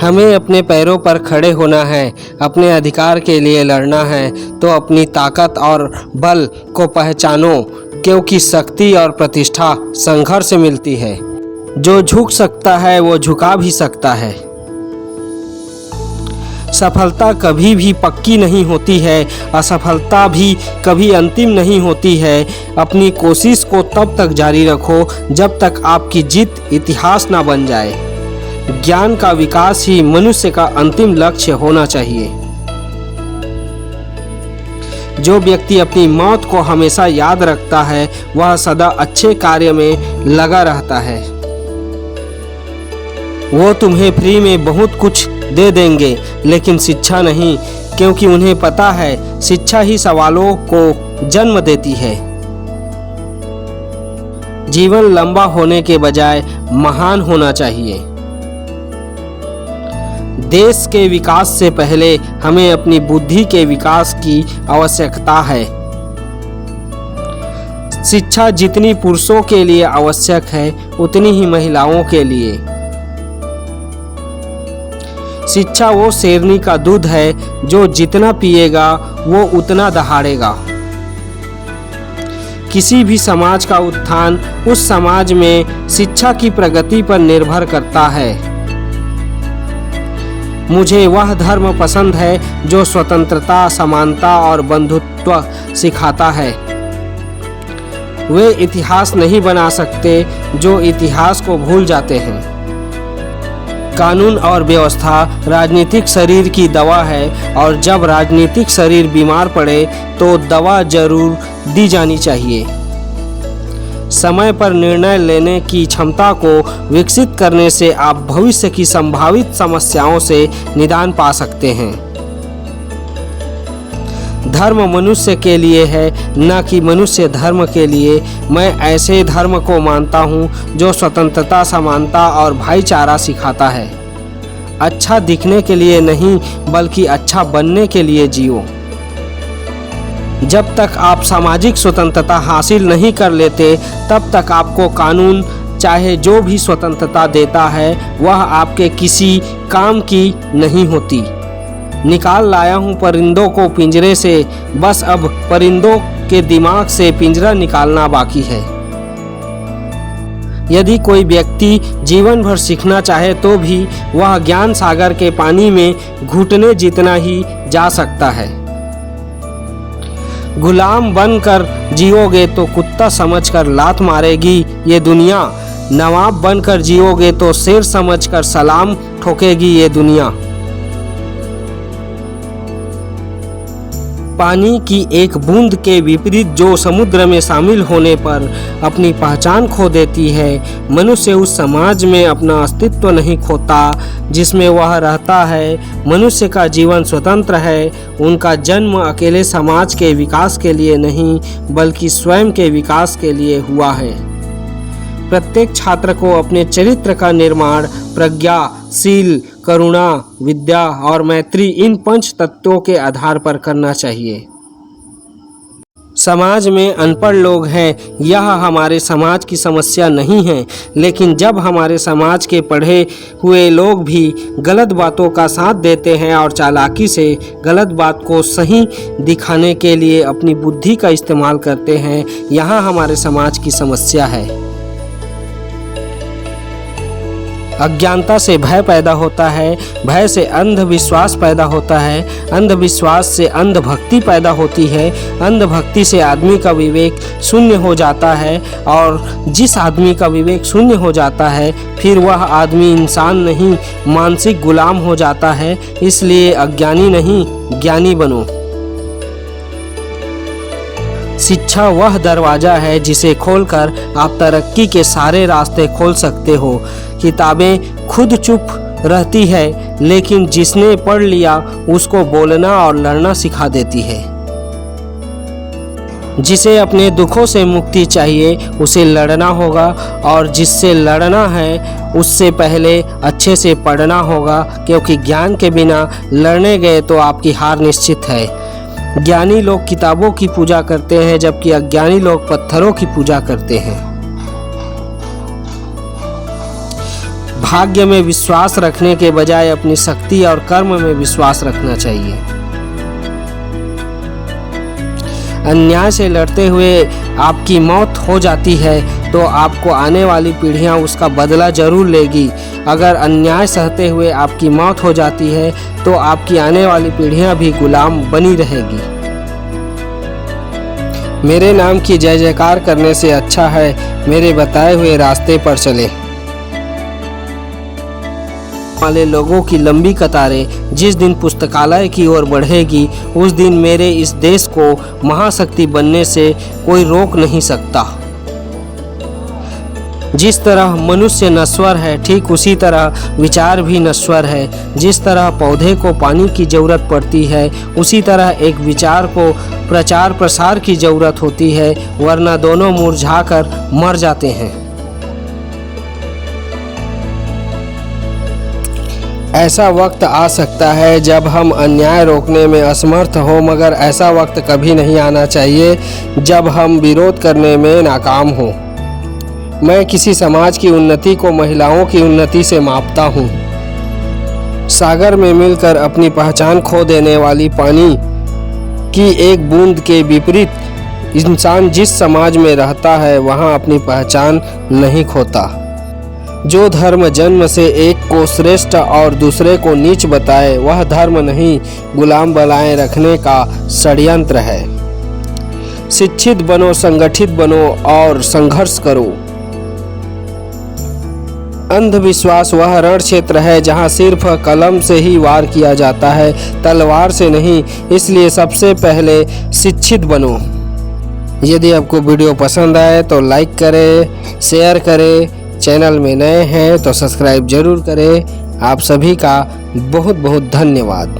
हमें अपने पैरों पर खड़े होना है, अपने अधिकार के लिए लड़ना है। तो अपनी ताकत और बल को पहचानो, क्योंकि शक्ति और प्रतिष्ठा संघर्ष से मिलती है। जो झुक सकता है वो झुका भी सकता है। सफलता कभी भी पक्की नहीं होती है, असफलता भी कभी अंतिम नहीं होती है। अपनी कोशिश को तब तक जारी रखो जब तक आपकी जीत इतिहास ना बन जाए। ज्ञान का विकास ही मनुष्य का अंतिम लक्ष्य होना चाहिए। जो व्यक्ति अपनी मौत को हमेशा याद रखता है वह सदा अच्छे कार्य में लगा रहता है। वो तुम्हें फ्री में बहुत कुछ दे देंगे लेकिन शिक्षा नहीं, क्योंकि उन्हें पता है शिक्षा ही सवालों को जन्म देती है। जीवन लंबा होने के बजाय महान होना चाहिए। देश के विकास से पहले हमें अपनी बुद्धि के विकास की आवश्यकता है। शिक्षा जितनी पुरुषों के लिए आवश्यक है उतनी ही महिलाओं के लिए। शिक्षा वो शेरनी का दूध है जो जितना पिएगा वो उतना दहाड़ेगा। किसी भी समाज का उत्थान उस समाज में शिक्षा की प्रगति पर निर्भर करता है। मुझे वह धर्म पसंद है जो स्वतंत्रता, समानता और बंधुत्व सिखाता है। वे इतिहास नहीं बना सकते जो इतिहास को भूल जाते हैं। कानून और व्यवस्था राजनीतिक शरीर की दवा है, और जब राजनीतिक शरीर बीमार पड़े तो दवा जरूर दी जानी चाहिए। समय पर निर्णय लेने की क्षमता को विकसित करने से आप भविष्य की संभावित समस्याओं से निदान पा सकते हैं। धर्म मनुष्य के लिए है, न कि मनुष्य धर्म के लिए। मैं ऐसे धर्म को मानता हूँ जो स्वतंत्रता, समानता और भाईचारा सिखाता है। अच्छा दिखने के लिए नहीं, बल्कि अच्छा बनने के लिए जियो। जब तक आप सामाजिक स्वतंत्रता हासिल नहीं कर लेते तब तक आपको कानून चाहे जो भी स्वतंत्रता देता है वह आपके किसी काम की नहीं होती। निकाल लाया हूँ परिंदों को पिंजरे से, बस अब परिंदों के दिमाग से पिंजरा निकालना बाकी है। यदि कोई व्यक्ति जीवन भर सीखना चाहे तो भी वह ज्ञान सागर के पानी में घुटने जितना ही जा सकता है। गुलाम बनकर जियोगे तो कुत्ता समझकर लात मारेगी ये दुनिया। नवाब बनकर जियोगे तो शेर समझकर सलाम ठोकेगी ये दुनिया। पानी की एक बूंद के विपरीत जो समुद्र में शामिल होने पर अपनी पहचान खो देती है, मनुष्य उस समाज में अपना अस्तित्व नहीं खोता जिसमें वह रहता है। मनुष्य का जीवन स्वतंत्र है। उनका जन्म अकेले समाज के विकास के लिए नहीं, बल्कि स्वयं के विकास के लिए हुआ है। प्रत्येक छात्र को अपने चरित्र का निर्माण प्रज्ञा, शील, करुणा, विद्या और मैत्री इन 5 तत्वों के आधार पर करना चाहिए। समाज में अनपढ़ लोग हैं, यह हमारे समाज की समस्या नहीं है, लेकिन जब हमारे समाज के पढ़े हुए लोग भी गलत बातों का साथ देते हैं और चालाकी से गलत बात को सही दिखाने के लिए अपनी बुद्धि का इस्तेमाल करते हैं, यहाँ हमारे समाज की समस्या है। अज्ञानता से भय पैदा होता है, भय से अंधविश्वास पैदा होता है, अंधविश्वास से अंधभक्ति पैदा होती है, अंधभक्ति से आदमी का विवेक शून्य हो जाता है, और जिस आदमी का विवेक शून्य हो जाता है फिर वह आदमी इंसान नहीं, मानसिक गुलाम हो जाता है। इसलिए अज्ञानी नहीं, ज्ञानी बनो। शिक्षा वह दरवाज़ा है जिसे खोलकर आप तरक्की के सारे रास्ते खोल सकते हो। किताबें खुद चुप रहती है, लेकिन जिसने पढ़ लिया उसको बोलना और लड़ना सिखा देती है। जिसे अपने दुखों से मुक्ति चाहिए उसे लड़ना होगा, और जिससे लड़ना है उससे पहले अच्छे से पढ़ना होगा, क्योंकि ज्ञान के बिना लड़ने गए तो आपकी हार निश्चित है। ज्ञानी लोग किताबों की पूजा करते हैं, जबकि अज्ञानी लोग पत्थरों की पूजा करते हैं। भाग्य में विश्वास रखने के बजाय अपनी शक्ति और कर्म में विश्वास रखना चाहिए। अन्याय से लड़ते हुए आपकी मौत हो जाती है तो आपको आने वाली पीढ़ियां उसका बदला जरूर लेगी। अगर अन्याय सहते हुए आपकी मौत हो जाती है तो आपकी आने वाली पीढ़ियां भी गुलाम बनी रहेगी। मेरे नाम की जय जयकार करने से अच्छा है मेरे बताए हुए रास्ते पर चले वाले लोगों की लंबी कतारें जिस दिन पुस्तकालय की ओर बढ़ेगी उस दिन मेरे इस देश को महाशक्ति बनने से कोई रोक नहीं सकता। जिस तरह मनुष्य नश्वर है ठीक उसी तरह विचार भी नश्वर है। जिस तरह पौधे को पानी की ज़रूरत पड़ती है उसी तरह एक विचार को प्रचार प्रसार की ज़रूरत होती है, वरना दोनों मुरझाकर मर जाते हैं। ऐसा वक्त आ सकता है जब हम अन्याय रोकने में असमर्थ हो, मगर ऐसा वक्त कभी नहीं आना चाहिए जब हम विरोध करने में नाकाम हों। मैं किसी समाज की उन्नति को महिलाओं की उन्नति से मापता हूँ। सागर में मिलकर अपनी पहचान खो देने वाली पानी की एक बूंद के विपरीत इंसान जिस समाज में रहता है वहाँ अपनी पहचान नहीं खोता। जो धर्म जन्म से एक को श्रेष्ठ और दूसरे को नीच बताए वह धर्म नहीं, गुलाम बनाए रखने का षड्यंत्र है। शिक्षित बनो, संगठित बनो और संघर्ष करो। अंधविश्वास वह रण क्षेत्र है जहां सिर्फ कलम से ही वार किया जाता है, तलवार से नहीं। इसलिए सबसे पहले शिक्षित बनो। यदि आपको वीडियो पसंद आए तो लाइक करें, शेयर करें। चैनल में नए हैं तो सब्सक्राइब जरूर करें। आप सभी का बहुत बहुत धन्यवाद।